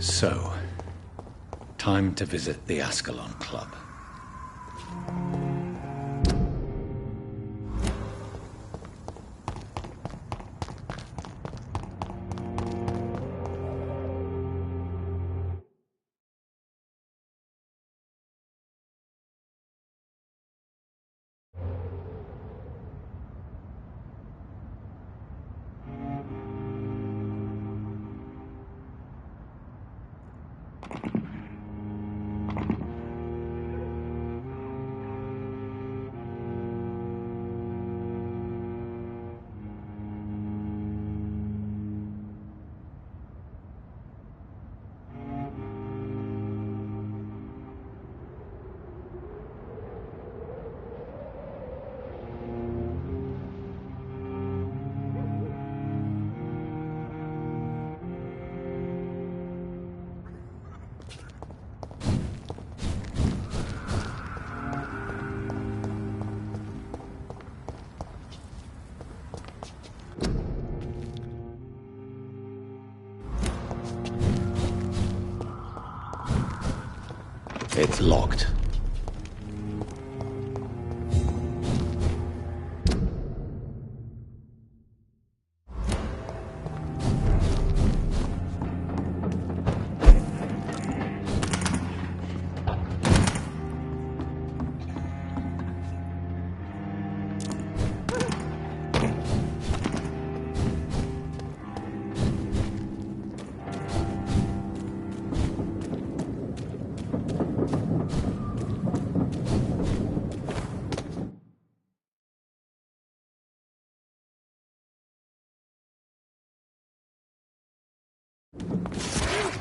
So, time to visit the Ascalon Club. It's locked.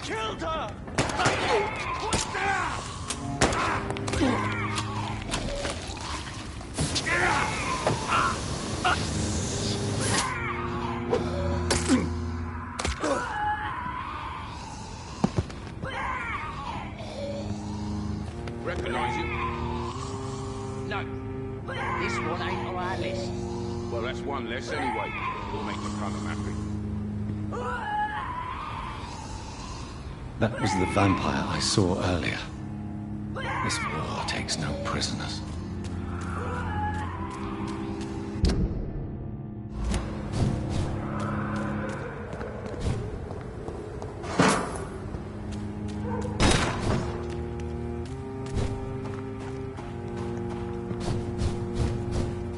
Killed her! Recognize you? No. This one ain't on our list. Well, that's one less anyway. We'll make McCullum happy. That was the vampire I saw earlier. This war takes no prisoners.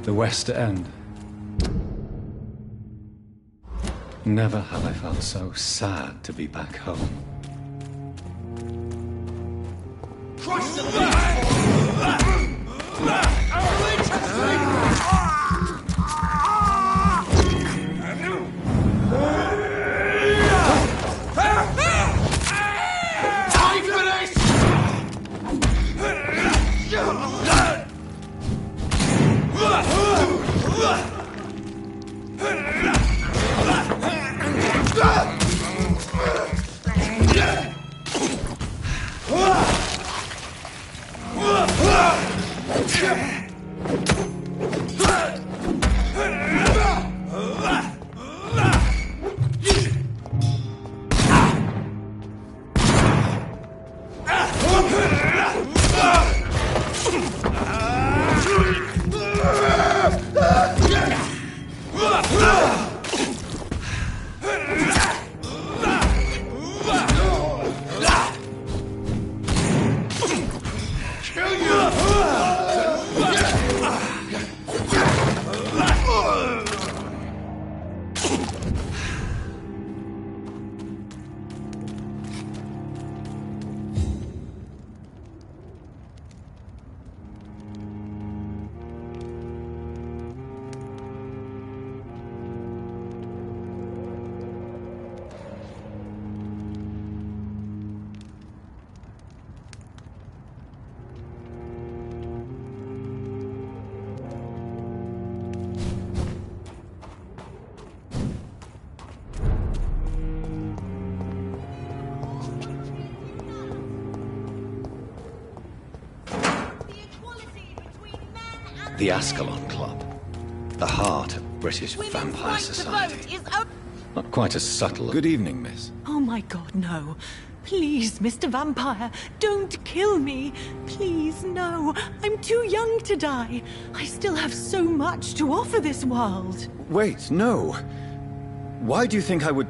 The West End. Never have I felt so sad to be back home. Christ the The Ascalon Club. The heart of British vampire society. Not quite as subtle. Good evening, miss. Oh my God, no. Please, Mr. Vampire, don't kill me. Please, no. I'm too young to die. I still have so much to offer this world. Wait, no. Why do you think I would...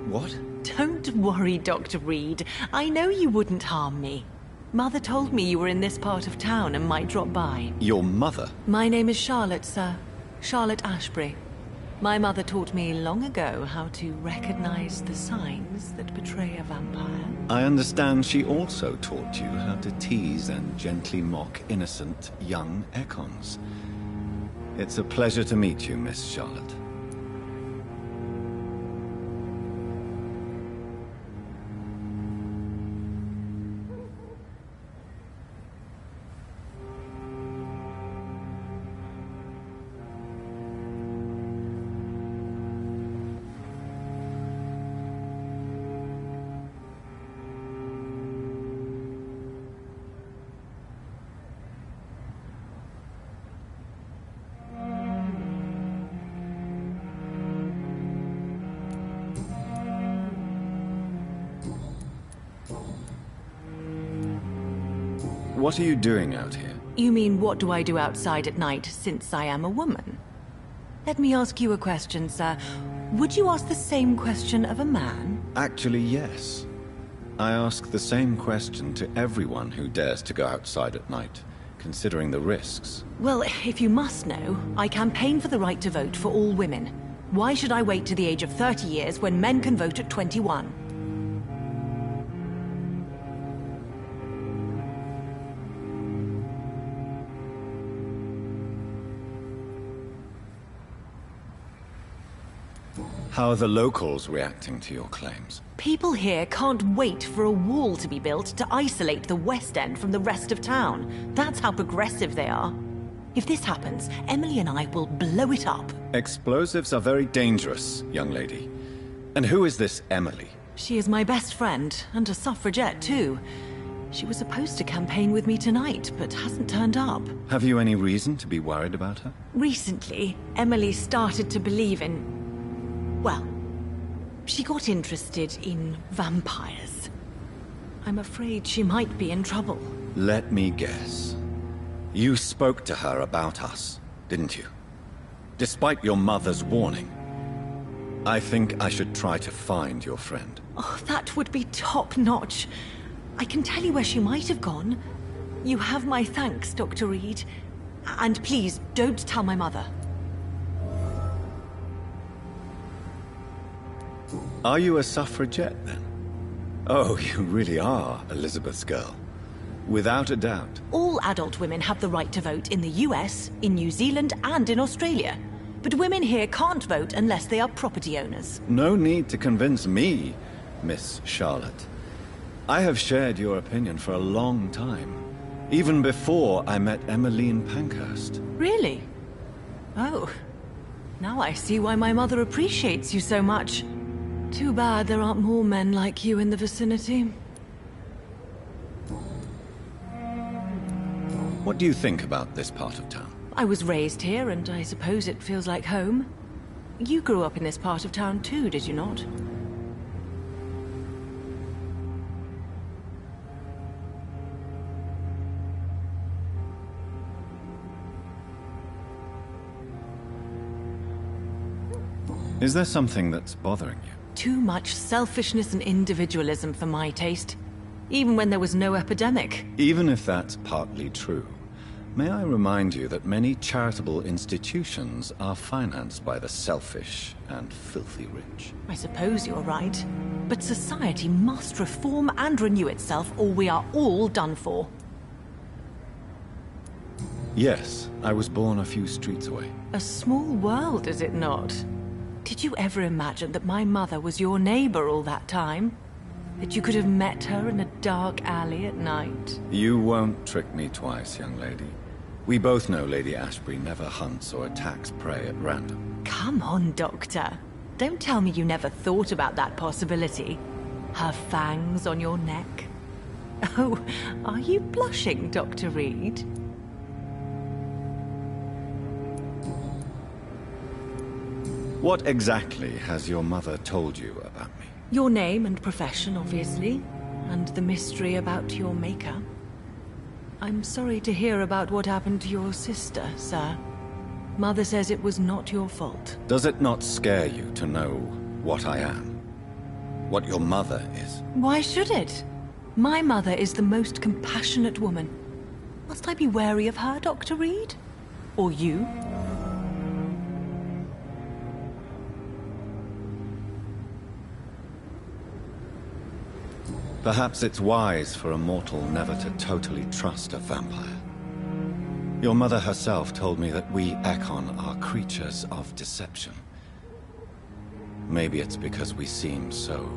What? Don't worry, Dr. Reed. I know you wouldn't harm me. Mother told me you were in this part of town and might drop by. Your mother? My name is Charlotte, sir. Charlotte Ashbury. My mother taught me long ago how to recognize the signs that betray a vampire. I understand she also taught you how to tease and gently mock innocent young Ekons. It's a pleasure to meet you, Miss Charlotte. What are you doing out here? You mean, what do I do outside at night since I am a woman? Let me ask you a question, sir. Would you ask the same question of a man? Actually, yes. I ask the same question to everyone who dares to go outside at night, considering the risks. Well, if you must know, I campaign for the right to vote for all women. Why should I wait to the age of 30 years when men can vote at 21? How are the locals reacting to your claims? People here can't wait for a wall to be built to isolate the West End from the rest of town. That's how progressive they are. If this happens, Emily and I will blow it up. Explosives are very dangerous, young lady. And who is this Emily? She is my best friend, and a suffragette too. She was supposed to campaign with me tonight, but hasn't turned up. Have you any reason to be worried about her? Recently, Emily started to believe in... well, she got interested in vampires. I'm afraid she might be in trouble. Let me guess. You spoke to her about us, didn't you? Despite your mother's warning. I think I should try to find your friend. Oh, that would be top-notch. I can tell you where she might have gone. You have my thanks, Dr. Reed. And please, don't tell my mother. Are you a suffragette, then? Oh, you really are Elizabeth's girl. Without a doubt. All adult women have the right to vote in the US, in New Zealand, and in Australia. But women here can't vote unless they are property owners. No need to convince me, Miss Charlotte. I have shared your opinion for a long time. Even before I met Emmeline Pankhurst. Really? Oh. Now I see why my mother appreciates you so much. Too bad there aren't more men like you in the vicinity. What do you think about this part of town? I was raised here, and I suppose it feels like home. You grew up in this part of town too, did you not? Is there something that's bothering you? Too much selfishness and individualism for my taste. Even when there was no epidemic. Even if that's partly true, may I remind you that many charitable institutions are financed by the selfish and filthy rich. I suppose you're right. But society must reform and renew itself, or we are all done for. Yes, I was born a few streets away. A small world, is it not? Did you ever imagine that my mother was your neighbor all that time? That you could have met her in a dark alley at night? You won't trick me twice, young lady. We both know Lady Ashbury never hunts or attacks prey at random. Come on, Doctor. Don't tell me you never thought about that possibility. Her fangs on your neck. Oh, are you blushing, Dr. Reed? What exactly has your mother told you about me? Your name and profession, obviously, and the mystery about your maker. I'm sorry to hear about what happened to your sister, sir. Mother says it was not your fault. Does it not scare you to know what I am? What your mother is? Why should it? My mother is the most compassionate woman. Must I be wary of her, Dr. Reed? Or you? Perhaps it's wise for a mortal never to totally trust a vampire. Your mother herself told me that we Ekon are creatures of deception. Maybe it's because we seem so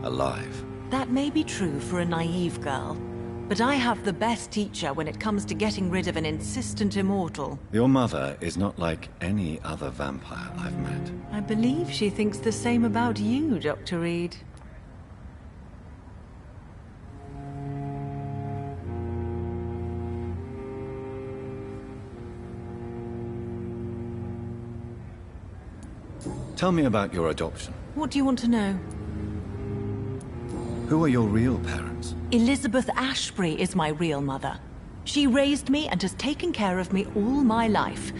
alive. That may be true for a naive girl, but I have the best teacher when it comes to getting rid of an insistent immortal. Your mother is not like any other vampire I've met. I believe she thinks the same about you, Dr. Reed. Tell me about your adoption. What do you want to know? Who are your real parents? Elizabeth Ashbury is my real mother. She raised me and has taken care of me all my life.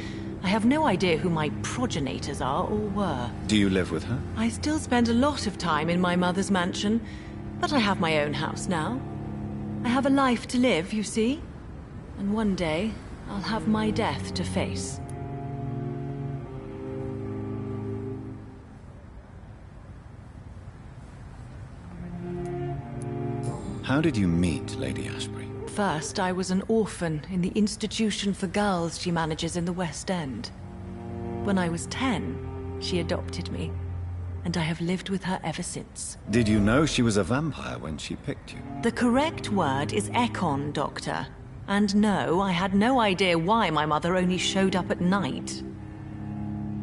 I have no idea who my progenitors are or were. Do you live with her? I still spend a lot of time in my mother's mansion, but I have my own house now. I have a life to live, you see. And one day, I'll have my death to face. How did you meet Lady Ashbury? First, I was an orphan in the institution for girls she manages in the West End. When I was 10, she adopted me, and I have lived with her ever since. Did you know she was a vampire when she picked you? The correct word is Ekon, Doctor. And no, I had no idea why my mother only showed up at night.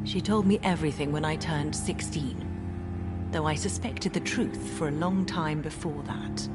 She told me everything when I turned 16, though I suspected the truth for a long time before that.